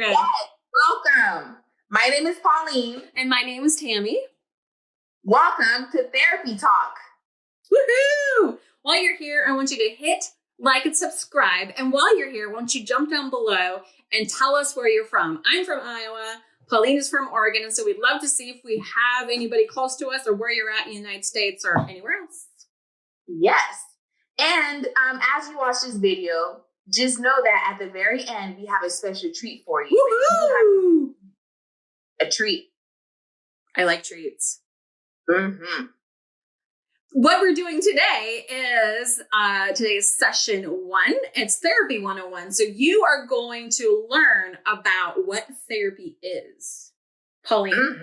in. Yes, welcome. My name is Pauline. And my name is Tammy. Welcome to Therapy Talk. Woohoo! While you're here, I want you to hit like and subscribe. And while you're here, why don't you jump down below and tell us where you're from. I'm from Iowa. Pauline is from Oregon. And so we'd love to see if we have anybody close to us or where you're at in the United States or anywhere else. Yes. And as you watch this video, just know that at the very end, we have a special treat for you. Woohoo! A treat. I like treats. Mm-hmm. What we're doing today is today's session 1. It's Therapy 101. So you are going to learn about what therapy is. Pauline,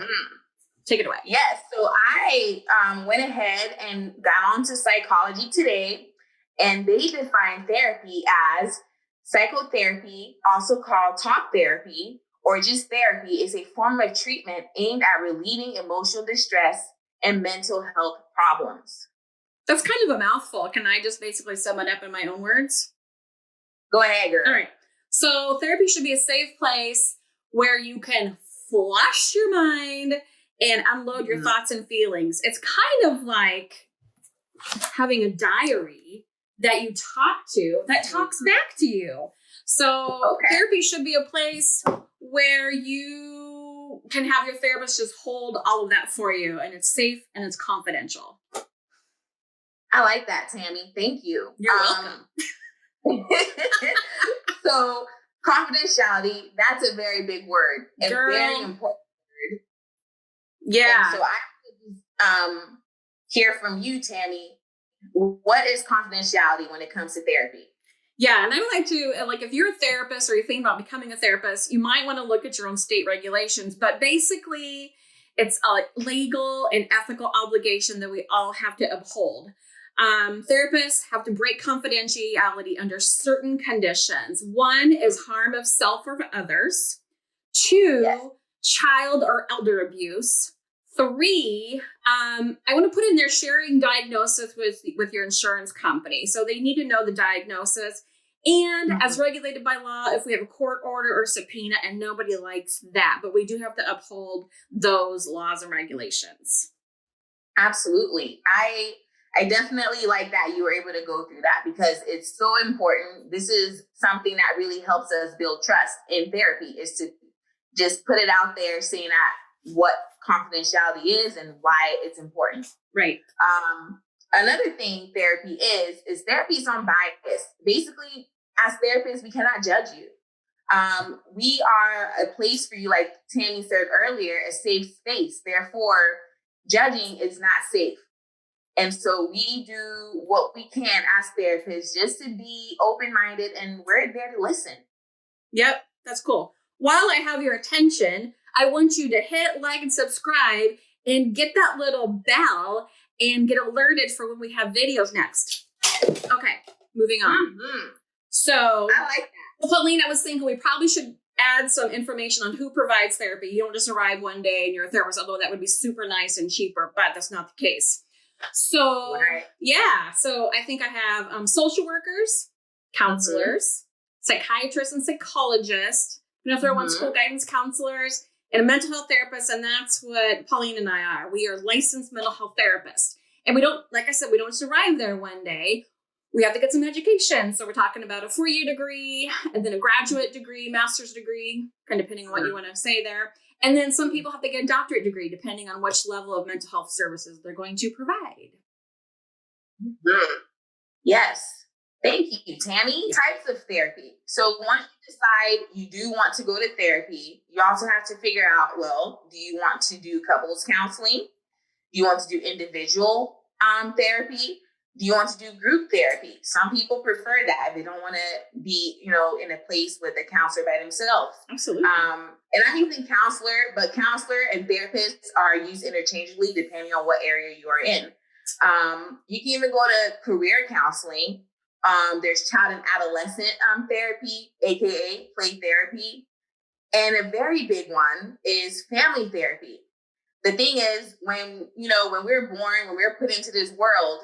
take it away. Yes. So I went ahead and got onto Psychology Today, and they define therapy as psychotherapy, also called talk therapy, or just therapy, is a form of treatment aimed at relieving emotional distress and mental health problems. That's kind of a mouthful. Can I just basically sum it up in my own words? Go ahead, girl. All right. So therapy should be a safe place where you can flush your mind and unload your thoughts and feelings. It's kind of like having a diary that you talk to that talks back to you. So therapy should be a place where you can have your therapist just hold all of that for you, and it's safe and it's confidential. I like that, Tammy. Thank you. You're welcome. So confidentiality, that's a very big word and very important word. Yeah. And so I would hear from you, Tammy. What is confidentiality when it comes to therapy? Yeah, and I would like to, if you're a therapist or you're thinking about becoming a therapist, you might want to look at your own state regulations. But basically, it's a legal and ethical obligation that we all have to uphold. Therapists have to break confidentiality under certain conditions. 1 is harm of self or others. 2, child or elder abuse. 3, I want to put in there sharing diagnosis with your insurance company. So they need to know the diagnosis. And as regulated by law, if we have a court order or subpoena, and nobody likes that, but we do have to uphold those laws and regulations. Absolutely. I definitely like that you were able to go through that because it's so important. This is something that really helps us build trust in therapy, is to just put it out there saying that what confidentiality is and why it's important. Right. Another thing therapy is therapy is unbiased. Basically, as therapists, we cannot judge you. We are a place for you, like Tammy said earlier, a safe space. Therefore, judging is not safe. And so we do what we can as therapists just to be open-minded, and we're there to listen. Yep, that's cool. While I have your attention, I want you to hit like and subscribe and get that little bell and get alerted for when we have videos next. Okay, moving on. So, I like that. Pauline, I was thinking we probably should add some information on who provides therapy. You don't just arrive one day and you're a therapist, although that would be super nice and cheaper, but that's not the case. So, so I think I have social workers, counselors, psychiatrists and psychologists. I'm going to throw in school guidance counselors and a mental health therapist. And that's what Pauline and I are. We are licensed mental health therapists. And we don't, like I said, we don't just arrive there one day. We have to get some education. So we're talking about a 4-year degree and then a graduate degree, master's degree, kind of depending on what you want to say there. And then some people have to get a doctorate degree depending on which level of mental health services they're going to provide. Yes. Thank you, Tammy. Types of therapy. So once you decide you do want to go to therapy, you also have to figure out, well, do you want to do couples counseling? Do you want to do individual therapy? Do you want to do group therapy? Some people prefer that. They don't want to be, in a place with a counselor by themselves. Absolutely. And I'm using counselor, but counselor and therapists are used interchangeably depending on what area you are in. You can even go to career counseling. There's child and adolescent therapy, aka play therapy. And a very big one is family therapy. The thing is, when we're born, when we're put into this world,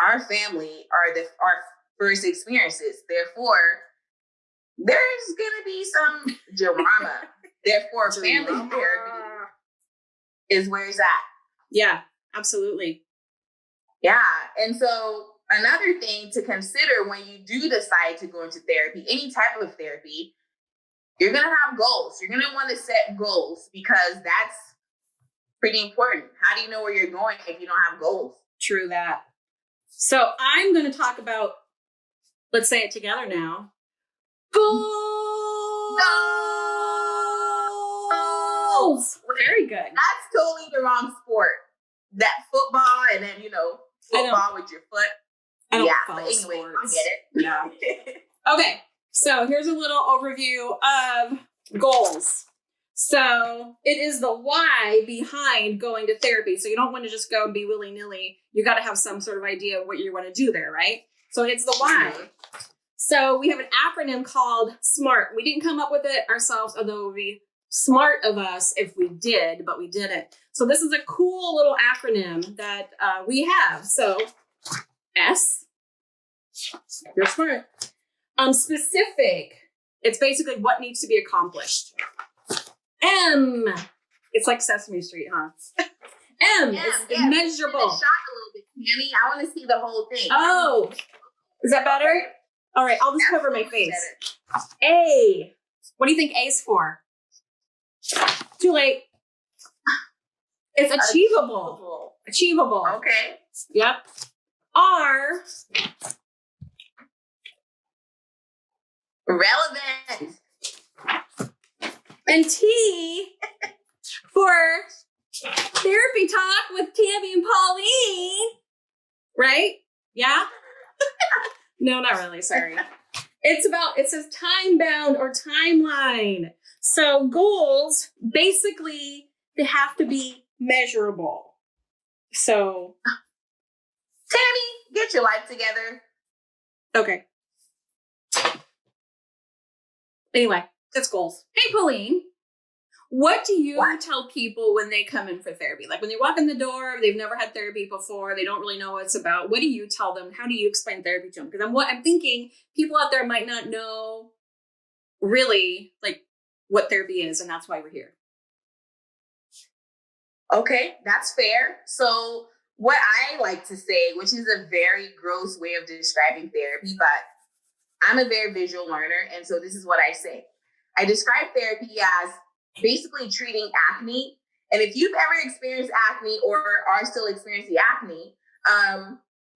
our family are our first experiences. Therefore, there's gonna be some drama. Therefore, family therapy is where it's at. Yeah, absolutely. Yeah. And so another thing to consider when you do decide to go into therapy, any type of therapy, you're going to have goals. You're going to want to set goals because that's pretty important. How do you know where you're going if you don't have goals? True that. So I'm going to talk about, let's say it together now. Goals! Very good. That's totally the wrong sport. That football and then, football with your foot. I don't but anyway, sports. I get it. Yeah. Okay, so here's a little overview of goals. So it is the why behind going to therapy. So you don't want to just go and be willy-nilly. You got to have some sort of idea of what you want to do there, right? So it's the why. So we have an acronym called SMART. We didn't come up with it ourselves, although it would be smart of us if we did, but we didn't. So this is a cool little acronym that we have. So S, you're smart. Specific, it's basically what needs to be accomplished. M, it's like Sesame Street, huh? M, it's measurable. Shot a little bit, Tammy. I want to see the whole thing. Oh, is that better? All right, I'll just cover my face. A, what do you think A's for? Too late. It's achievable. Achievable. Okay. Yep. R. Relevant. And T for therapy talk with Tammy and Pauline. Right? Yeah? No, not really. Sorry. It says time bound or timeline. So goals, basically, they have to be measurable. So, Tammy, get your life together. Okay. Anyway, that's goals. Hey, Pauline, what do you tell people when they come in for therapy? Like when they walk in the door, they've never had therapy before, they don't really know what it's about. What do you tell them? How do you explain therapy to them? Because I'm thinking people out there might not know really like what therapy is, and that's why we're here. Okay, that's fair. So what I like to say, which is a very gross way of describing therapy, but I'm a very visual learner, and so this is what I say. I describe therapy as basically treating acne. And if you've ever experienced acne or are still experiencing acne,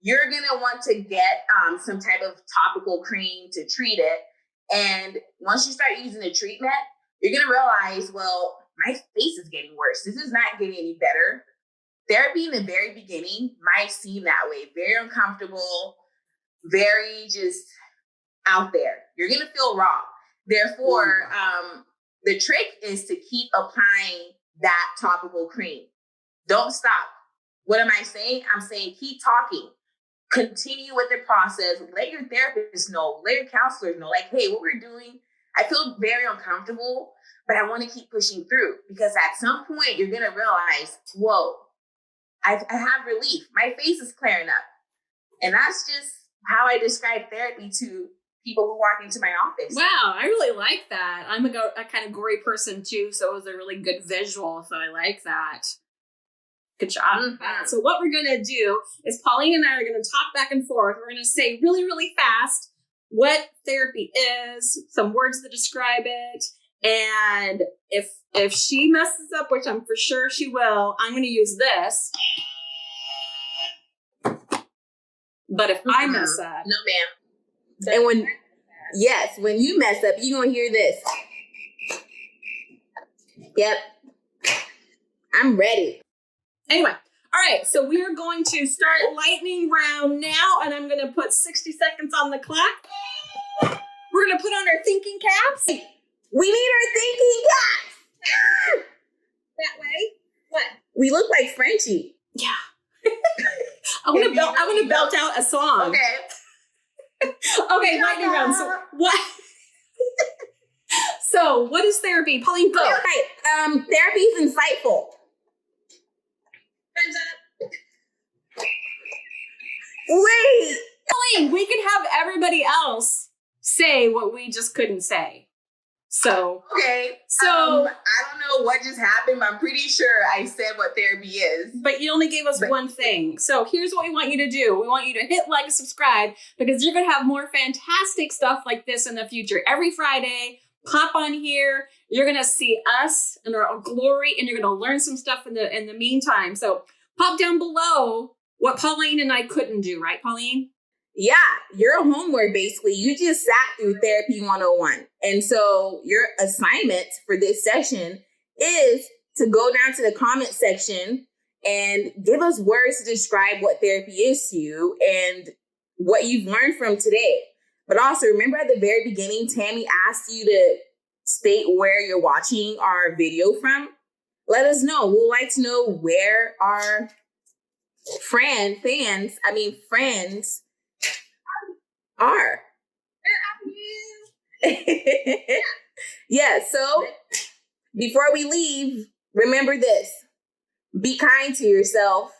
you're going to want to get some type of topical cream to treat it. And once you start using the treatment, you're going to realize, well, my face is getting worse. This is not getting any better. Therapy in the very beginning might seem that way, very uncomfortable, very just out there. You're going to feel raw. Therefore, the trick is to keep applying that topical cream. Don't stop. What am I saying? I'm saying keep talking. Continue with the process. Let your therapist know. Let your counselors know. Like, hey, what we're doing, I feel very uncomfortable, but I want to keep pushing through. Because at some point, you're going to realize, whoa, I have relief. My face is clearing up. And that's just how I describe therapy to people who walk into my office. Wow, I really like that. I'm a kind of gory person too, so it was a really good visual, so I like that. Good job. Mm-hmm. So what we're going to do is Pauline and I are going to talk back and forth. We're going to say really, really fast what therapy is, some words that describe it, and if she messes up, which I'm for sure she will, I'm going to use this. But if I mess up... No, ma'am. And when you mess up, you're going to hear this. Yep. I'm ready. Anyway, all right, so we are going to start lightning round now, and I'm going to put 60 seconds on the clock. We're going to put on our thinking caps. We need our thinking caps. That way? What? We look like Frenchie. Yeah. I want to belt out a song. Okay. Okay, lightning round. So what? So what is therapy? Pauline, go. All right. Therapy is insightful. Wait. Pauline, we can have everybody else say what we just couldn't say. So, okay. So, I don't know what just happened, but I'm pretty sure I said what therapy is. but you only gave us one thing. So here's what we want you to do. We want you to hit like and subscribe because you're going to have more fantastic stuff like this in the future. Every Friday, pop on here. You're going to see us in our glory, and you're going to learn some stuff in the meantime. So pop down below what Pauline and I couldn't do, right, Pauline? Yeah, your homework, basically, you just sat through Therapy 101. And so your assignment for this session is to go down to the comment section and give us words to describe what therapy is to you and what you've learned from today. But also, remember at the very beginning, Tammy asked you to state where you're watching our video from? Let us know. We'd like to know where our friends are. Yeah, so before we leave, remember this. Be kind to yourself